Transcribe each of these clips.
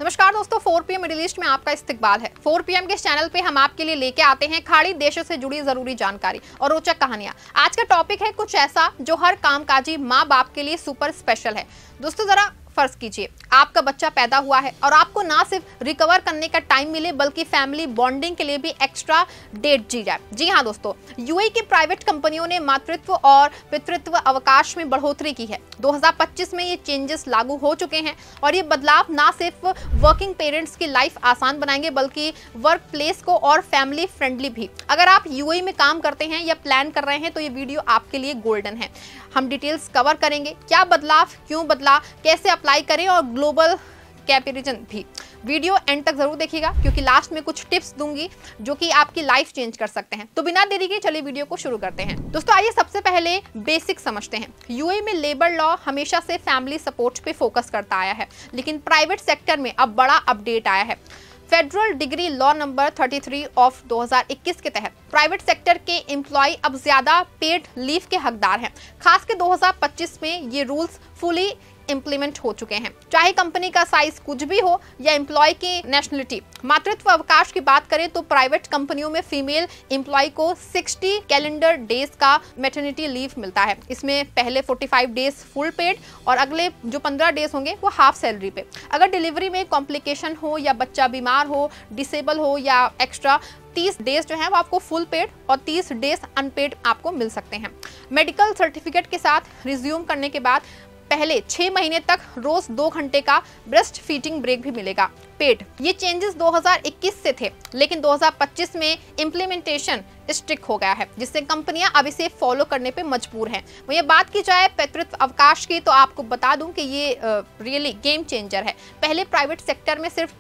नमस्कार दोस्तों, 4 PM middle east में आपका इस्तकबाल है। 4 PM के चैनल पे हम आपके लिए लेके आते हैं खाड़ी देशों से जुड़ी जरूरी जानकारी और रोचक कहानियां। आज का टॉपिक है कुछ ऐसा जो हर कामकाजी माँ बाप के लिए सुपर स्पेशल है। दोस्तों जरा फर्ज कीजिए आपका बच्चा पैदा हुआ है और आपको ना सिर्फ रिकवर करने का टाइम मिले बल्कि फैमिली बॉन्डिंग के लिए भी एक्स्ट्रा डेट दी जाए। जी हाँ दोस्तों, यूएई की प्राइवेट कंपनियों ने मातृत्व और पितृत्व अवकाश में बढ़ोतरी की है। 2025 में ये चेंजेस लागू हो चुके हैं और ये बदलाव ना सिर्फ वर्किंग पेरेंट्स की लाइफ आसान बनाएंगे बल्कि वर्क प्लेस को और फैमिली फ्रेंडली भी। अगर आप यूएई में काम करते हैं या प्लान कर रहे हैं तो ये वीडियो आपके लिए गोल्डन है। हम डिटेल्स कवर करेंगे, क्या बदलाव, क्यों बदला, कैसे अप्लाई करें और ग्लोबल कंपैरिजन भी। वीडियो एंड तक जरूर देखिएगा क्योंकि लास्ट में कुछ टिप्स दूंगी जो कि आपकी लाइफ चेंज कर सकते हैं। तो बिना देरी के चलिए वीडियो को शुरू करते हैं। दोस्तों आइए सबसे पहले बेसिक समझते हैं। यूएई में लेबर लॉ हमेशा से फैमिली सपोर्ट पे फोकस करता आया है, लेकिन प्राइवेट सेक्टर में अब बड़ा अपडेट आया है। Federal degree law number 33 of 2021 के तहत प्राइवेट सेक्टर के एम्प्लॉय अब ज्यादा पेड लीव के हकदार हैं। खास के 2025 में ये रूल्स फुली इम्प्लीमेंट हो चुके हैं, चाहे कंपनी का साइज कुछ भी हो या एम्प्लॉय की नेशनलिटी। मातृत्व अवकाश की बात करें तो प्राइवेट कंपनियों में फीमेल एम्प्लॉय को 60 कैलेंडर डेज का मैटरनिटी लीव मिलता है। इसमें पहले 45 डेज फुल पेड और अगले जो 15 डेज होंगे वो हाफ सैलरी पे। अगर डिलीवरी में कॉम्प्लिकेशन हो या बच्चा बीमार हो, डिसेबल हो या एक्स्ट्रा 30 डेज जो है वो आपको फुल पेड और 30 डेज अनपेड आपको मिल सकते हैं। मेडिकल सर्टिफिकेट के साथ रिज्यूम करने के बाद पहले 6 महीने तक रोज 2 घंटे का ब्रेस्ट फीडिंग ब्रेक भी मिलेगा पेड। ये चेंजेस 2021 से थे, लेकिन 2025 में इम्प्लीमेंटेशन स्ट्रिक्ट हो गया है, जिससे कंपनियां अब इसे फॉलो करने पे मजबूर हैं। वहीं बात की जाए पितृत्व अवकाश की तो आपको बता दूं कि ये रियली गेम चेंजर है। पहले प्राइवेट सेक्टर में सिर्फ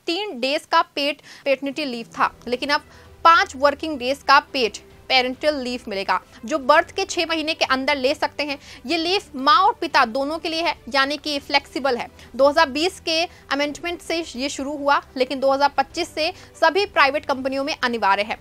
3 डेज का पेड पैटर्निटी लीव था, लेकिन अब 5 वर्किंग डेज का पेड पेरेंटल लीव मिलेगा जो बर्थ के 6 महीने के अंदर ले सकते हैं। ये लीव माँ और पिता दोनों के लिए है, यानी कि फ्लेक्सिबल है। 2020 के अमेंडमेंट से ये शुरू हुआ, लेकिन 2025 से सभी प्राइवेट कंपनियों में अनिवार्य है।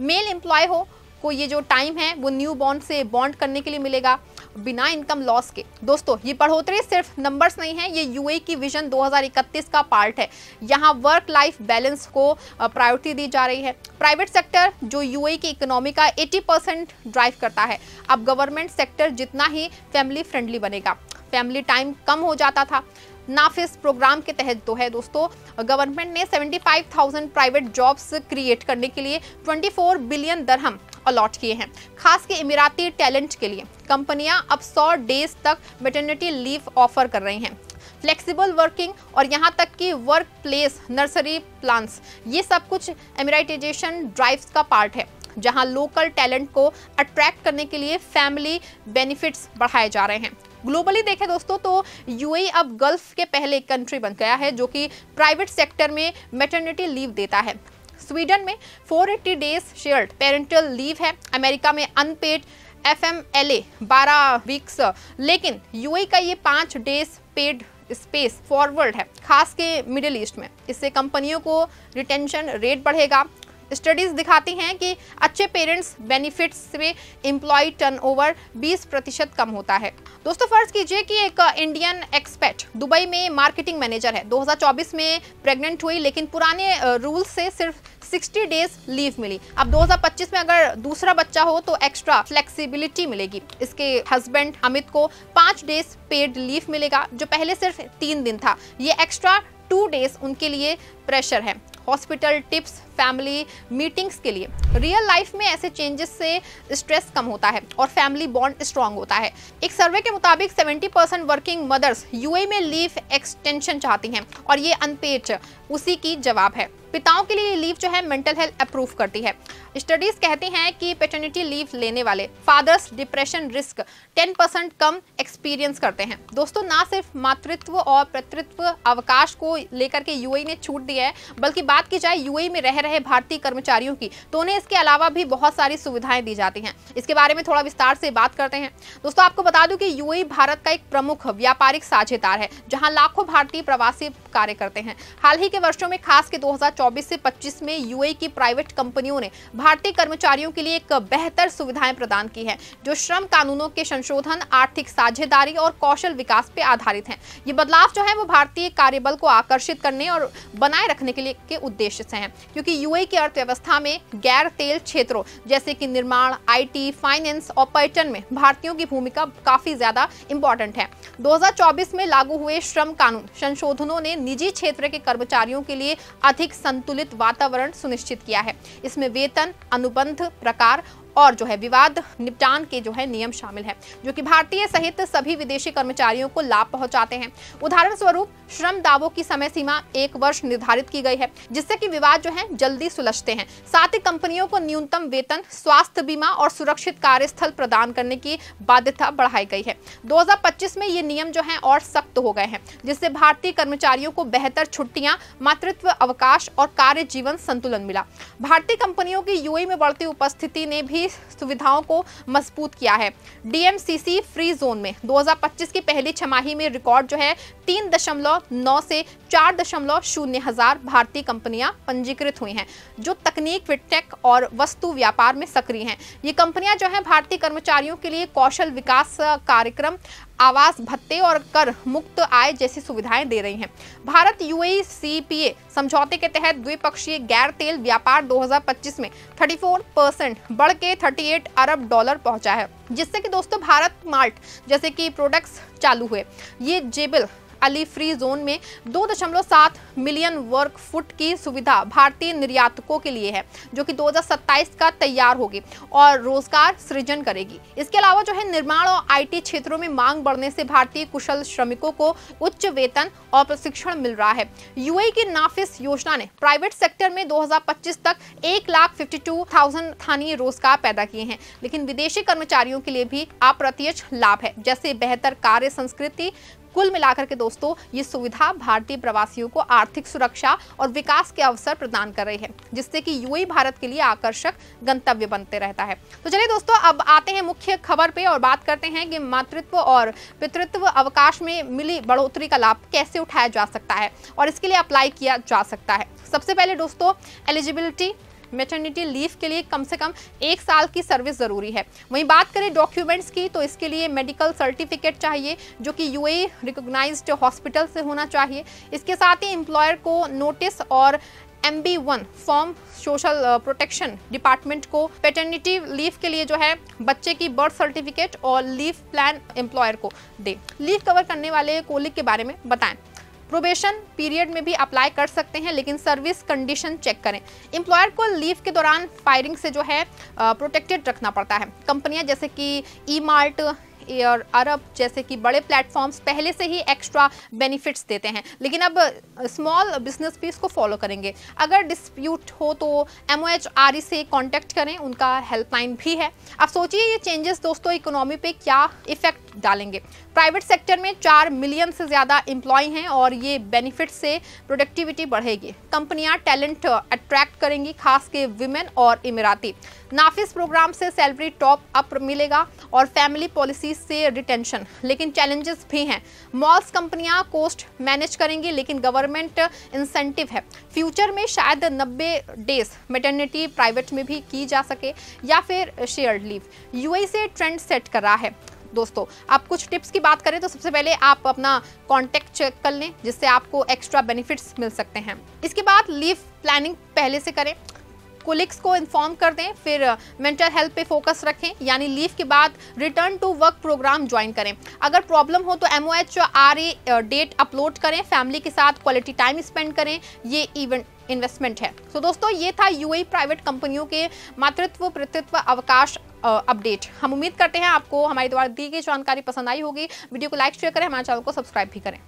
मेल एम्प्लॉय हो को ये जो टाइम है वो न्यू बॉर्न से बॉन्ड करने के लिए मिलेगा बिना इनकम लॉस के। दोस्तों ये बढ़ोतरी सिर्फ नंबर्स नहीं है, ये यूएई की विजन 2031 का पार्ट है। यहाँ वर्क लाइफ बैलेंस को प्रायोरिटी दी जा रही है। प्राइवेट सेक्टर जो यूएई की इकोनॉमी का 80% ड्राइव करता है, अब गवर्नमेंट सेक्टर जितना ही फैमिली फ्रेंडली बनेगा। फैमिली टाइम कम हो जाता था। नाफिस प्रोग्राम के तहत तो है दोस्तों, गवर्नमेंट ने 75,000 प्राइवेट जॉब्स क्रिएट करने के लिए 24 बिलियन दरहम अलॉट किए हैं, खास के इमिराती टैलेंट के लिए। कंपनियां अब 100 डेज तक मैटरनिटी लीव ऑफर कर रही हैं। फ्लेक्सिबल वर्किंग और यहाँ तक कि वर्क प्लेस नर्सरी प्लान्स, ये सब कुछ एमिराइटाइजेशन ड्राइव्स का पार्ट है, जहां लोकल टैलेंट को अट्रैक्ट करने के लिए फैमिली बेनिफिट्स बढ़ाए जा रहे हैं। ग्लोबली देखें दोस्तों तो यूएई अब गल्फ के पहले कंट्री बन गया है जो कि प्राइवेट सेक्टर में मैटरनिटी लीव देता है। स्वीडन में 480 डेज शेयर्ड पेरेंटल लीव है। अमेरिका में अनपेड FMLA 12 वीक्स, लेकिन यूएई का ये 5 डेज पेड स्पेस फॉरवर्ड है, खास के मिडिल ईस्ट में। इससे कंपनियों को रिटेंशन रेट बढ़ेगा। स्टडीज दिखाती हैं कि अच्छे पेरेंट्स बेनिफिट्स से एम्प्लॉय टर्नओवर 20% कम होता है। दोस्तों फर्ज कीजिए कि एक इंडियन एक्सपेट दुबई में मार्केटिंग मैनेजर है, 2024 में प्रेग्नेंट हुई, लेकिन पुराने रूल से सिर्फ 60 डेज लीव मिली। अब 2025 में अगर दूसरा बच्चा हो तो एक्स्ट्रा फ्लेक्सिबिलिटी मिलेगी। इसके हस्बैंड अमित को 5 डेज पेड लीव मिलेगा जो पहले सिर्फ 3 दिन था। ये एक्स्ट्रा 2 डेज उनके लिए प्रेशर है। हॉस्पिटल टिप्स, फैमिली मीटिंग्स के लिए। रियल लाइफ में ऐसे चेंजेस से स्ट्रेस कम होता है और फैमिली बॉन्ड स्ट्रांग होता है। एक सर्वे के मुताबिक 70% वर्किंग मदर्स यूएई में लीव एक्सटेंशन चाहती हैं और ये अनपेड उसी की जवाब है। पिताओं के लिए लीव जो है मेंटल हेल्थ अप्रूव करती है। स्टडीज कहती हैं कि पैटर्निटी लीव लेने वाले फादर्स डिप्रेशन रिस्क 10% कम एक्सपीरियंस करते हैं। दोस्तों ना सिर्फ मातृत्व और पितृत्व अवकाश को लेकर के यूएई ने छूट दी है, बल्कि बात की जाए यूएई में रह रहे भारतीय कर्मचारियों की तो उन्हें इसके अलावा भी बहुत सारी सुविधाएं दी जाती हैं। इसके बारे में थोड़ा विस्तार से बात करते हैं। दोस्तों आपको बता दूं कि यूएई भारत का एक प्रमुख व्यापारिक साझेदार है, जहां लाखों भारतीय प्रवासी कार्य करते हैं। हाल ही के वर्षों में खास के 2024 से 25 में यूएई की प्राइवेट कंपनियों ने भारतीय कर्मचारियों के लिए एक बेहतर सुविधाएं प्रदान की है, जो श्रम कानूनों के संशोधन, आर्थिक साझेदारी जिम्मेदारी और कौशल विकास पे आधारित हैं। ये बदलाव जो है वो भारतीय कार्यबल को आकर्षित करने और बनाए रखने के उद्देश्य से हैं, क्योंकि यूएई की अर्थव्यवस्था में गैर तेल क्षेत्रों जैसे कि निर्माण, आईटी, फाइनेंस और पर्यटन में भारतीयों की भूमिका काफी ज्यादा इंपॉर्टेंट है। 2024 में लागू हुए श्रम कानून संशोधनों ने निजी क्षेत्र के कर्मचारियों के लिए अधिक संतुलित वातावरण सुनिश्चित किया है। इसमें वेतन, अनुबंध प्रकार और जो है विवाद निपटान के जो है नियम शामिल हैं, जो कि भारतीय सहित सभी विदेशी कर्मचारियों को लाभ पहुंचाते हैं। उदाहरण स्वरूप श्रम दावों की समय सीमा 1 वर्ष निर्धारित की गई है, जिससे कि विवाद जो है जल्दी सुलझते हैं। साथ ही कंपनियों को न्यूनतम वेतन, स्वास्थ्य बीमा और सुरक्षित कार्यस्थल प्रदान करने की बाध्यता बढ़ाई गई है। 2025 में ये नियम जो है और सख्त हो गए हैं, जिससे भारतीय कर्मचारियों को बेहतर छुट्टियां, मातृत्व अवकाश और कार्य जीवन संतुलन मिला। भारतीय कंपनियों की यूएई में बढ़ती उपस्थिति ने भी सुविधाओं को मजबूत किया है। डीएमसीसी फ्री जोन में 2025 की पहली छमाही में रिकॉर्ड जो है 3.9 से 4.0 हजार भारतीय कंपनियां पंजीकृत हुई हैं, जो तकनीक, फिटटेक और वस्तु व्यापार में सक्रिय हैं। ये कंपनियां जो है भारतीय कर्मचारियों के लिए कौशल विकास कार्यक्रम, आवास भत्ते और कर मुक्त आय जैसी सुविधाएं दे रही हैं। भारत यूएई सीपीए समझौते के तहत द्विपक्षीय गैर तेल व्यापार 2025 में 34% बढ़ के $38 अरब पहुंचा है, जिससे कि दोस्तों भारत माल्ट जैसे कि प्रोडक्ट्स चालू हुए। ये जेबल अली फ्री जोन में 2.7 मिलियन वर्ग फुट की सुविधा भारतीय निर्यातकों के लिए है, जो कि 2027 का तैयार होगी और रोजगार सृजन करेगी। इसके अलावा जो है निर्माण और आईटी क्षेत्रों में मांग बढ़ने से भारतीय कुशल श्रमिकों को उच्च वेतन और प्रशिक्षण मिल रहा है। यूएई की नाफिस योजना ने प्राइवेट सेक्टर में 2025 तक 1,52,000 स्थानीय रोजगार पैदा किए हैं, लेकिन विदेशी कर्मचारियों के लिए भी अप्रत्यक्ष लाभ है, जैसे बेहतर कार्य संस्कृति। कुल मिलाकर के दोस्तों ये सुविधा भारतीय प्रवासियों को आर्थिक सुरक्षा और विकास के अवसर प्रदान कर रही है, जिससे कि यूएई भारत के लिए आकर्षक गंतव्य बनते रहता है। तो चलिए दोस्तों, अब आते हैं मुख्य खबर पे और बात करते हैं कि मातृत्व और पितृत्व अवकाश में मिली बढ़ोतरी का लाभ कैसे उठाया जा सकता है और इसके लिए अप्लाई किया जा सकता है। सबसे पहले दोस्तों, एलिजिबिलिटी मैटरनिटी लीव के लिए कम से कम 1 साल की सर्विस जरूरी है। वहीं बात करें डॉक्यूमेंट्स की, तो इसके लिए मेडिकल सर्टिफिकेट चाहिए, जो कि यूएई रिकॉग्नाइज्ड हॉस्पिटल से होना चाहिए। इसके साथ ही एम्प्लॉयर को नोटिस और MB1 form social protection department को पैटर्निटी लीव के लिए जो है बच्चे की बर्थ सर्टिफिकेट और लीव प्लान एम्प्लॉयर को दे। लीव कवर करने वाले कोलिग के बारे में बताएं। प्रोबेशन पीरियड में भी अप्लाई कर सकते हैं, लेकिन सर्विस कंडीशन चेक करें। एम्प्लॉयर को लीव के दौरान फायरिंग से जो है प्रोटेक्टेड रखना पड़ता है। कंपनियां जैसे कि ई-मार्ट, एयर अरब जैसे कि बड़े प्लेटफॉर्म्स पहले से ही एक्स्ट्रा बेनिफिट्स देते हैं, लेकिन अब स्मॉल बिजनेस भी इसको फॉलो करेंगे। अगर डिस्प्यूट हो तो MOHRE से कांटेक्ट करें, उनका हेल्पलाइन भी है। अब सोचिए ये चेंजेस दोस्तों इकोनॉमी पे क्या इफेक्ट डालेंगे। प्राइवेट सेक्टर में 4 मिलियन से ज़्यादा एम्प्लॉय हैं और ये बेनिफिट से प्रोडक्टिविटी बढ़ेगी। कंपनियां टैलेंट अट्रैक्ट करेंगी, खास के विमेन और इमिराती। नाफिस प्रोग्राम से सैलरी टॉप अप मिलेगा और फैमिली पॉलिसी से रिटेंशन, लेकिन चैलेंजेस भी हैं। मॉल्स कंपनियां कॉस्ट मैनेज करेंगी, लेकिन गवर्नमेंट इंसेंटिव है। फ्यूचर में शायद 90 डेज मैटरनिटी प्राइवेट में भी की जा सके या फिर शेयर्ड लीव। यूएई से ट्रेंड सेट कर रहा है। दोस्तों, आप कुछ टिप्स की बात करें तो सबसे पहले आप अपना कॉन्टैक्ट चेक कर लें, जिससे आपको एक्स्ट्रा बेनिफिट्स मिल सकते हैं। इसके बाद लीव प्लानिंग पहले से करें, कोलिग्स को इन्फॉर्म कर दें, फिर मेंटल हेल्थ पे फोकस रखें, यानी लीव के बाद return to work program join करें। अगर प्रॉब्लम हो तो MOHRE डेट अपलोड करें, फैमिली के साथ क्वालिटी टाइम स्पेंड करें, ये इवेंट इन्वेस्टमेंट है। तो दोस्तों, ये था यूएई प्राइवेट कंपनियों के मातृत्व पितृत्व अवकाश अपडेट। हम उम्मीद करते हैं आपको हमारे द्वारा दी गई जानकारी पसंद आई होगी। वीडियो को लाइक शेयर करें, हमारे चैनल को सब्सक्राइब भी करें।